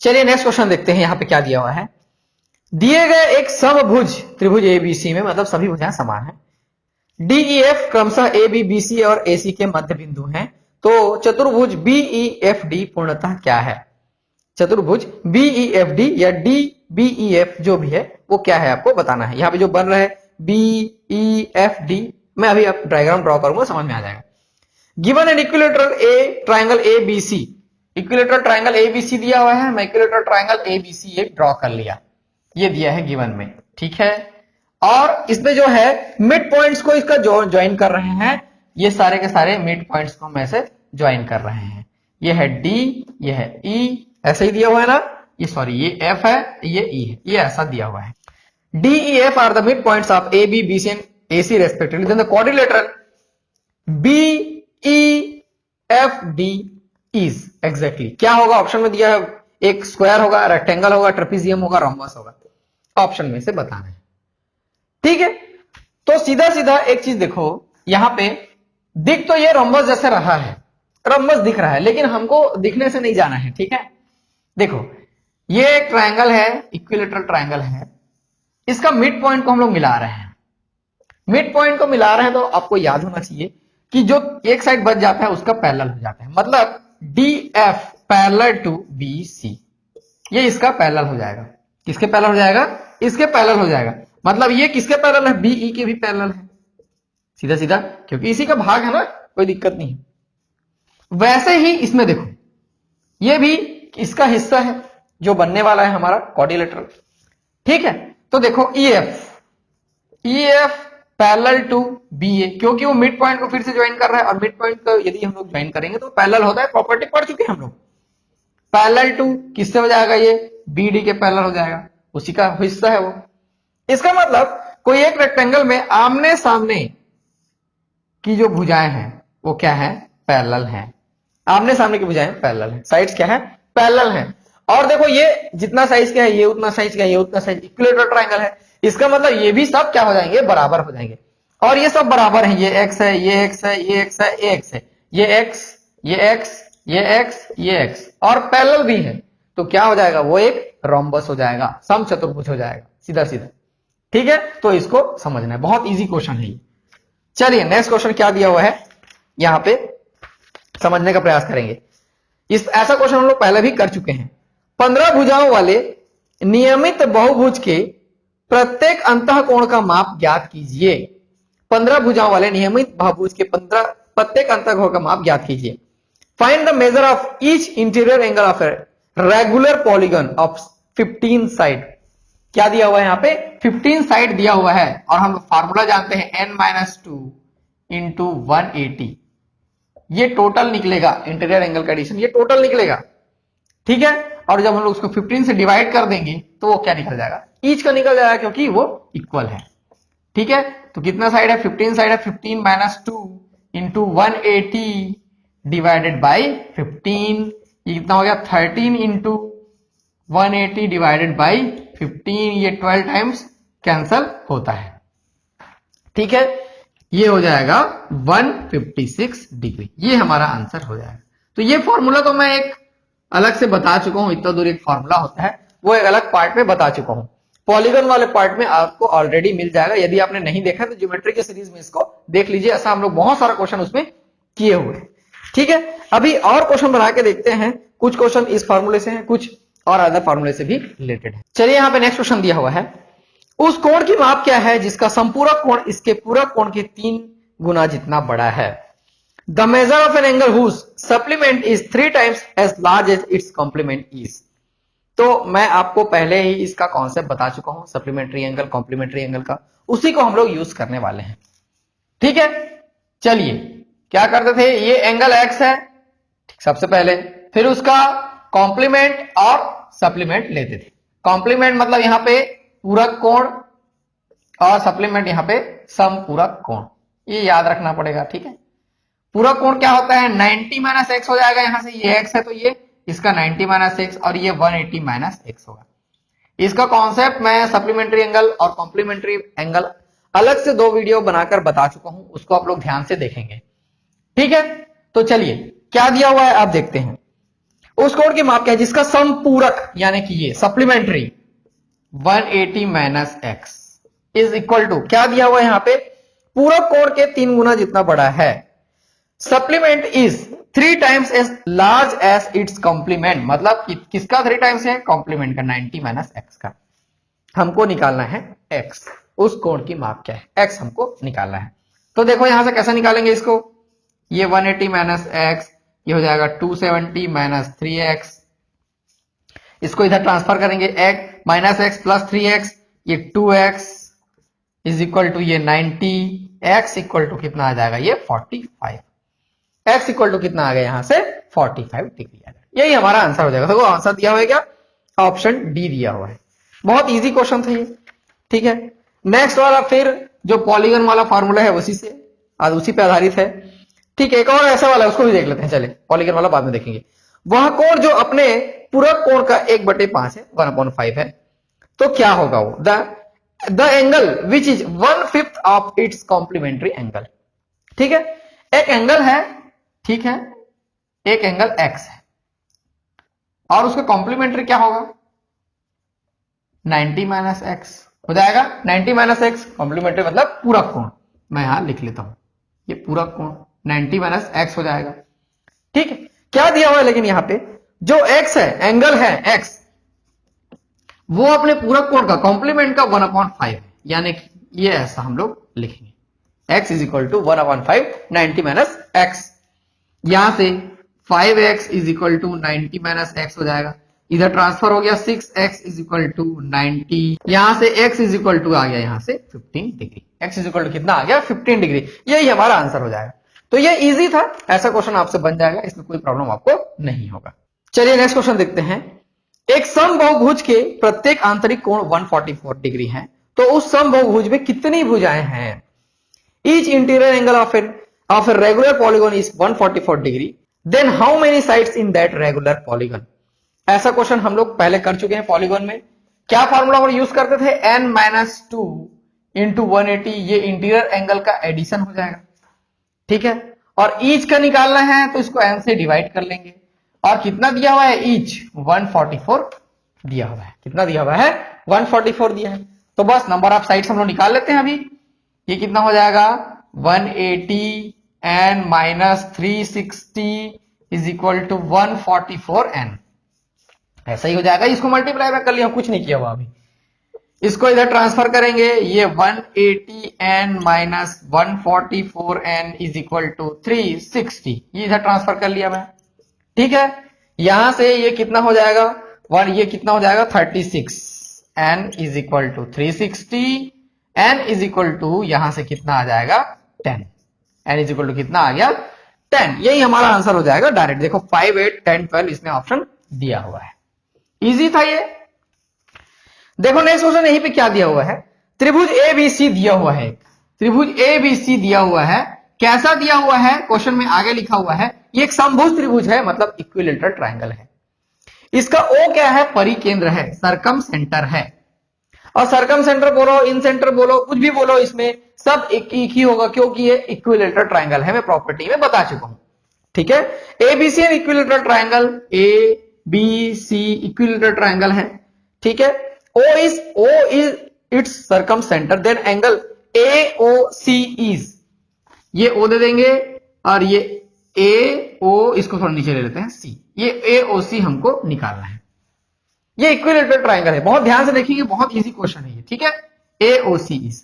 चलिए next question देखते हैं, यहां पे क्या दिया हुआ है। दिए गए एक समभुज त्रिभुज एबीसी में, मतलब सभी भुजाएं समान है, डीईएफ क्रमशः ए बी बी सी और एसी के मध्य बिंदु हैं, तो चतुर्भुज बीईएफ डी पूर्णतः क्या है। चतुर्भुज बीईएफ डी या डी बीईएफ जो भी है वो क्या है आपको बताना है। यहां पे जो बन रहा है बीईएफ डी, मैं अभी आप डायग्राम ड्रॉ करूंगा, समझ में आ जाएगा। Given an equilateral a triangle A B C, equilateral triangle A B C दिया हुआ है, मैं equilateral triangle A B C draw कर लिया, ये दिया है गिवन में, ठीक है। और इसमें जो है मिड पॉइंट्स को इसका ज्वाइन कर रहे हैं, ये सारे के सारे मिड पॉइंट्स को मैं से ज्वाइन कर रहे हैं। ये है डी, ये है ई, ऐसे ही दिया हुआ है ना, ये सॉरी ये एफ है, ये ई है, ये ऐसा दिया हुआ है। D E F are the mid points of A B B C and A C respectively, then the quadrilateral B E F D is exactly क्या होगा, ऑप्शन में दिया है, एक स्क्वायर होगा, रेक्टेंगल होगा, ट्रेपीजियम होगा, रोम्बस होगा, ऑप्शन में से बताना है, ठीक है। तो सीधा सीधा एक चीज देखो, यहां पे दिख तो ये रोम्बस जैसे रहा है, रोम्बस दिख रहा है, लेकिन हमको दिखने से नहीं जाना है, ठीक है। देखो ये एक ट्रायंगल है, इक्विलेटरल ट्रायंगल है, इसका मिड पॉइंट को हम लोग मिला रहे हैं, मिड पॉइंट को मिला रहे हैं, तो आपको याद होना चाहिए कि जो एक साइड बच जाता है उसका पैरेलल हो जाता है, मतलब D F parallel to B C, ये इसका पैरेलल हो जाएगा, किसके पैरेलल हो जाएगा, इसके पैरेलल हो जाएगा, मतलब ये किसके पैरेलल है, बीई के भी पैरेलल है, सीधा सीधा, क्योंकि इसी का भाग है ना, कोई दिक्कत नहीं है। वैसे ही इसमें देखो, ये भी इसका हिस्सा है जो बनने वाला है हमारा क्वाड्रिलेटरल, ठीक है। तो देखो ईएफ पैरेलल टू बीए, क्योंकि वो मिड पॉइंट को फिर से ज्वाइन कर रहा है, और मिड पॉइंट को यदि हम लोग ज्वाइन करेंगे तो पैरेलल होता है, प्रॉपर्टी पढ़ चुके हैं हम लोग। पैरेलल टू किससे हो जाएगा, ये बीडी के पैरेलल हो जाएगा, उसी का हिस्सा है वो। इसका मतलब कोई एक रेक्टेंगल में आमने सामने की जो भुजाएं हैं वो क्या है, पैरेलल हैं, आमने सामने की भुजाएं पैरेलल हैं, साइड्स क्या है, पैरेलल हैं। और देखो ये जितना साइज का है, ये उतना साइज का है, ये उतना साइज, इक्विलेटरल ट्रायंगल है, इसका मतलब ये भी सब क्या हो जाएंगे, बराबर हो जाएंगे, और ये सब बराबर है, ये एक्स है, ये एक्स है, ये एक्स है, ये एक्स है, ये एक्स, ये एक्स, ये एक्स, ये एक्स, और पैरेलल भी है, तो क्या हो जाएगा, वो एक रोम्बस हो जाएगा, समचतुर्भुज हो जाएगा, सीधा सीधा, ठीक है। तो इसको समझना है, बहुत इजी क्वेश्चन है ये। चलिए नेक्स्ट क्वेश्चन क्या दिया हुआ है, यहां पे समझने का प्रयास करेंगे। ऐसा क्वेश्चन हम लोग पहले भी कर चुके हैं। 15 भुजाओं वाले नियमित बहुभुज के प्रत्येक अंतःकोण का माप ज्ञात कीजिए। 15 भुजाओं वाले नियमित बहुभुज के प्रत्येक अंतःकोण का माप ज्ञात कीजिए। Find the measure of each interior angle of a regular polygon of 15 side. क्या दिया हुआ है यहाँ पे, 15 साइड दिया हुआ है, और हम फार्मूला जानते हैं n-2 इंटू 180, ये टोटल निकलेगा, इंटीरियर एंगल का एडिशन, ये टोटल निकलेगा, ठीक है। और जब हम लोग उसको 15 से डिवाइड कर देंगे तो वो क्या निकल जाएगा, ईच का निकल जाएगा, क्योंकि वो इक्वल है, ठीक है। तो कितना साइड है, 15 साइड है, 15-2 इंटू 180 डिवाइडेड बाई 15, ये कितना हो गया, 13 इंटू 180 डिवाइडेड बाई 15, ये 12 टाइम्स कैंसल होता है, ठीक है। ये हो जाएगा 156 डिग्री, ये हमारा आंसर हो जाएगा। तो ये फॉर्मूला तो मैं एक अलग से बता चुका हूं, इतना दूर एक फॉर्मूला होता है, वो एक अलग पार्ट में बता चुका हूं, पॉलीगन वाले पार्ट में आपको ऑलरेडी मिल जाएगा। यदि आपने नहीं देखा तो ज्योमेट्री के सीरीज में इसको देख लीजिए, ऐसा हम लोग बहुत सारा क्वेश्चन उसमें किए हुए हैं, ठीक है। अभी और क्वेश्चन बना के देखते हैं, कुछ क्वेश्चन इस फॉर्मूले से हैं, कुछ और अदर फॉर्मूले से भी रिलेटेड है। चलिए यहाँ पे नेक्स्ट क्वेश्चन दिया हुआ है, उस कोण की माप क्या है जिसका संपूरक कोण इसके पूरक कोण के 3 गुना जितना बड़ा है। The measure of an angle whose supplement is 3 times as large as its complement is. तो मैं आपको पहले ही इसका कॉन्सेप्ट बता चुका हूं, सप्लीमेंट्री एंगल कॉम्प्लीमेंट्री एंगल का, उसी को हम लोग यूज करने वाले हैं, ठीक है। चलिए क्या करते थे, ये एंगल एक्स है सबसे पहले, फिर उसका कॉम्प्लीमेंट और सप्लीमेंट लेते थे। कॉम्प्लीमेंट मतलब यहां पे पूरक कोण, और सप्लीमेंट यहां पे समपूरक कोण, ये याद रखना पड़ेगा, ठीक है। पूरक कोण क्या होता है, 90 माइनस एक्स हो जाएगा, यहां से ये एक्स है तो ये इसका 90 माइनस एक्स, और ये 180 माइनस एक्स होगा। इसका कॉन्सेप्ट मैं सप्लीमेंट्री एंगल और कॉम्प्लीमेंट्री एंगल अलग से 2 वीडियो बनाकर बता चुका हूं, उसको आप लोग ध्यान से देखेंगे, ठीक है। तो चलिए क्या दिया हुआ है आप देखते हैं। उस कोण की माप क्या है जिसका समपूरक यानी कि ये सप्लीमेंट्री 180 माइनस एक्स इज इक्वल टू क्या दिया हुआ है यहां पे, पूरक कोण के 3 गुना जितना बड़ा है। Supplement is 3 times as large as its complement, मतलब किसका 3 टाइम्स है, कॉम्प्लीमेंट का 90 माइनस एक्स का। हमको निकालना है एक्स, उस कोण की माप क्या है, एक्स हमको निकालना है। तो देखो यहां से कैसे निकालेंगे इसको, ये 180 माइनस एक्स, ये हो जाएगा 270 माइनस 3x, इसको इधर ट्रांसफर करेंगे, x minus x plus 3x, ये 2x इज इक्वल टू ये 90, x इक्वल टू कितना आ जाएगा, ये 45, x इक्वल टू कितना आ गया यहां से 45 डिग्री आ जाएगा। यही हमारा आंसर हो जाएगा। देखो आंसर दिया हुआ है क्या, ऑप्शन डी दिया हुआ है। बहुत इजी क्वेश्चन था ये, ठीक है। नेक्स्ट वाला फिर जो पॉलीगन वाला फॉर्मूला है उसी से आज उसी पे आधारित है, ठीक है। एक और ऐसा वाला है उसको भी देख लेते हैं, चले पॉलीगन वाला बाद में देखेंगे। वह कोण जो अपने पूरक कोण का 1/5 है, 1/5 है, तो क्या होगा वो, the angle which is 1/5 of its complementary angle, ठीक है। एक एंगल है, ठीक है, एक एंगल एक्स है और उसका कॉम्प्लीमेंट्री क्या होगा 90 माइनस एक्स हो जाएगा। 90 माइनस एक्स कॉम्प्लीमेंट्री मतलब पूरक कोण, मैं यहां लिख लेता हूं, ये पूरक कोण 90 माइनस एक्स हो जाएगा, ठीक है। क्या दिया हुआ है लेकिन यहां पे जो एक्स है, एंगल है एक्स, वो अपने पूरक कोण का कॉम्प्लीमेंट का 1/5 है, यानी कि ये ऐसा हम लोग लिखेंगे, x is equal to 1/5 90 minus x. यहां से 5x is equal to 90 minus x हो जाएगा, इधर ट्रांसफर हो गया 6x इज इक्वल टू 90, यहां से x इज इक्वल टू आ गया यहां से 15 degree, x is equal to कितना आ गया 15 डिग्री, यही हमारा आंसर हो जाएगा। तो ये इजी था, ऐसा क्वेश्चन आपसे बन जाएगा, इसमें कोई प्रॉब्लम आपको नहीं होगा। चलिए नेक्स्ट क्वेश्चन देखते हैं। एक समबाहुभुज के प्रत्येक आंतरिक कोण 144 डिग्री है, तो उस समबाहुभुज में कितनी भुजाएं हैं। Each interior angle of a regular polygon is 144 degree, then how many sides in that regular polygon. ऐसा क्वेश्चन हम लोग पहले कर चुके हैं पॉलीगन में। क्या फॉर्मूला हम यूज करते थे, n-2 इंटू 180, ये इंटीरियर एंगल का एडिशन हो जाएगा, ठीक है। और ईच का निकालना है तो इसको n से डिवाइड कर लेंगे, और कितना दिया हुआ है ईच 144 दिया हुआ है, कितना दिया हुआ है 144 दिया है। तो बस नंबर ऑफ साइड्स हम लोग निकाल लेते हैं अभी। ये कितना हो जाएगा 180 n minus 360 is equal to 144 n, ऐसा ही हो जाएगा। इसको मल्टीप्लाई में कर लिया, कुछ नहीं किया हुआ अभी। इसको इधर ट्रांसफर करेंगे, ये 180 n minus 144 n is equal to 360, ये इधर ट्रांसफर कर लिया मैं, ठीक है। यहां से ये कितना हो जाएगा ये कितना हो जाएगा 36, n is equal to 360, n is equal to यहां से कितना आ जाएगा 10, n इज इक्वल टू कितना आ गया 10, यही हमारा आंसर हो जाएगा डायरेक्ट। देखो 5, 8, 10, 12 इसमें ऑप्शन दिया हुआ है, इजी था ये। देखो नेक्स्ट क्वेश्चन यहीं पे क्या दिया हुआ है, त्रिभुज ABC दिया हुआ है, त्रिभुज ABC दिया हुआ है। कैसा दिया हुआ है, क्वेश्चन में आगे लिखा हुआ है ये एक समभुज त्रिभुज है, मतलब इक्विलेटरल ट्रायंगल है। इसका O क्या है, परिकेंद्र है, सरकम सेंटर है। और सरकम सेंटर बोलो, इन सेंटर बोलो, कुछ भी बोलो, इसमें सब एक ही होगा क्योंकि ये इक्विलेटरल ट्रायंगल है, मैं प्रॉपर्टी में बता चुका हूं, ठीक है। ABC an equilateral triangle, ABC equilateral triangle है, ठीक है। O is its circum center, then angle AOC is, ये O दे देंगे और ये AO इसको थोड़ा नीचे ले लेते हैं C, ये AOC हमको निकालना है। ये इक्विलेटरल ट्रायंगल है, बहुत ध्यान से देखिए, बहुत इजी क्वेश्चन है ये, ठीक है। AOC is,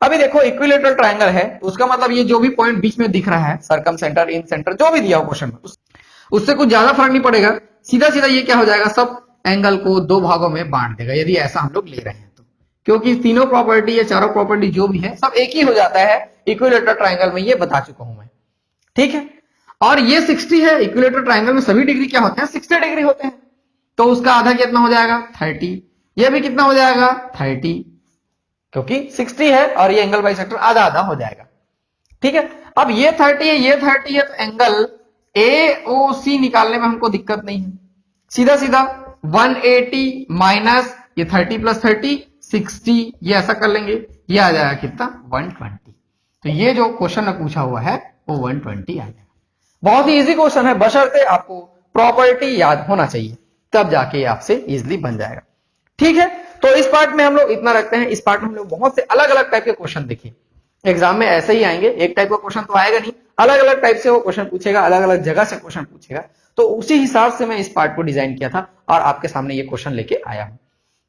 अभी देखो इक्विलेटरल ट्रायंगल है तो उसका मतलब ये जो भी पॉइंट बीच में दिख रहा है, सरकम सेंटर, इन सेंटर, जो भी दिया हो क्वेश्चन में, उससे कुछ ज्यादा फर्क नहीं पड़ेगा, सीधा सीधा ये क्या हो जाएगा, सब एंगल को 2 भागों में बांट देगा यदि ऐसा हम लोग ले रहे हैं तो, क्योंकि तीनों प्रॉपर्टी या चारों प्रॉपर्टी जो भी है सब एक ही हो जाता है इक्विलेटरल ट्रायंगल में, ये बता चुका हूं मैं, ठीक है। और ये 60 है, इक्विलेटरल ट्रायंगल में सभी डिग्री क्या होते हैं 60 डिग्री होते हैं, तो उसका आधा कितना हो जाएगा 30, ये भी कितना हो जाएगा 30, क्योंकि 60 है और ये एंगल बाइसेक्टर आधा आधा हो जाएगा, ठीक है। अब ये 30 है, ये 30 है, तो एंगल AOC निकालने में हमको दिक्कत नहीं है, सीधा सीधा 180 माइनस ये 30 प्लस 30 60, ये ऐसा कर लेंगे, ये आ जाएगा कितना 120। तो ये जो क्वेश्चन में पूछा हुआ है वो 120 आ जाएगा। बहुत ही इजी क्वेश्चन है, बशर्ते आपको प्रॉपर्टी याद होना चाहिए, तब जाके ये आपसे इजिली बन जाएगा। ठीक है, तो इस पार्ट में हम लोग इतना रखते हैं। इस पार्ट में हम लोग बहुत से अलग अलग टाइप के क्वेश्चन देखिए, एग्जाम में ऐसे ही आएंगे, एक टाइप का क्वेश्चन तो आएगा नहीं, अलग अलग टाइप से वो क्वेश्चन पूछेगा, अलग अलग जगह से क्वेश्चन पूछेगा। तो उसी हिसाब से मैं इस पार्ट को डिजाइन किया था और आपके सामने ये क्वेश्चन लेके आया हूं।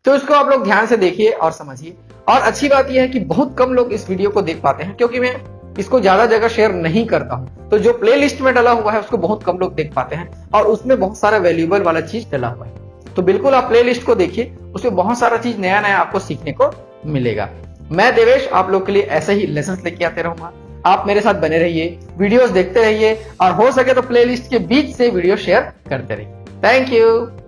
तो इसको आप लोग ध्यान से देखिए और समझिए। और अच्छी बात यह है कि बहुत कम लोग इस वीडियो को देख पाते हैं, क्योंकि मैं इसको ज्यादा जगह शेयर नहीं करता हूं। तो जो प्ले लिस्ट में डला हुआ है उसको बहुत कम लोग देख पाते हैं, और उसमें बहुत सारा वैल्यूएबल वाला चीज डला हुआ है। तो बिल्कुल आप प्ले लिस्ट को देखिए, उसमें बहुत सारा चीज नया नया आपको सीखने को मिलेगा। मैं देवेश आप लोग के लिए ऐसे ही लेसन लेके आते रहूंगा। आप मेरे साथ बने रहिए, वीडियोस देखते रहिए, और हो सके तो प्लेलिस्ट के बीच से वीडियो शेयर करते रहिए। Thank you.